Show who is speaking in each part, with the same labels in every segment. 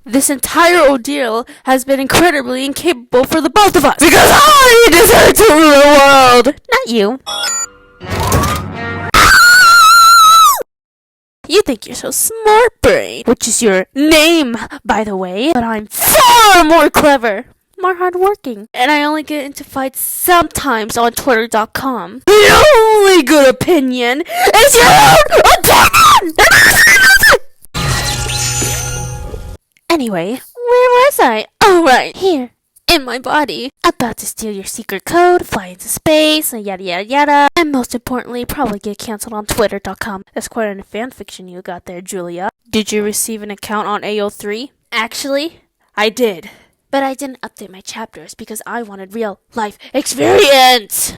Speaker 1: This entire ordeal has been incredibly incapable for the both of us. Because I deserve to rule the world! Not you. You think you're so smart, brain. Which is your name, by the way. But I'm far more clever. More hardworking. And I only get into fights sometimes on Twitter.com. The only good opinion is your own opinion! Anyway, where was I? Oh, right, here, in my body. About to steal your secret code, fly into space, and yada yada yada. And most importantly, probably get cancelled on Twitter.com. That's quite a fanfiction you got there, Julia. Did you receive an account on AO3? Actually, I did. But I didn't update my chapters because I wanted real life experience.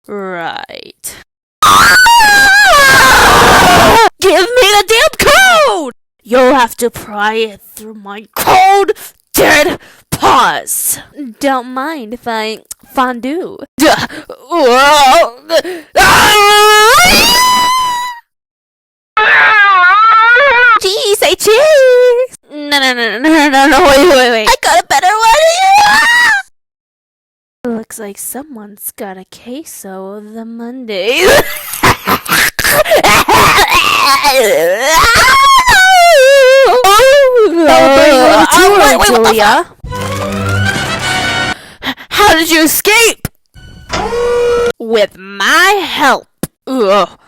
Speaker 1: Right. Give me the damn code! You'll have to pry it through my cold, dead paws. Don't mind if I fondue. Gee, say cheese! No, wait. I got a better one! Looks like someone's got a queso of the Mondays. Wait, Julia. How did you escape? With my help. Ugh.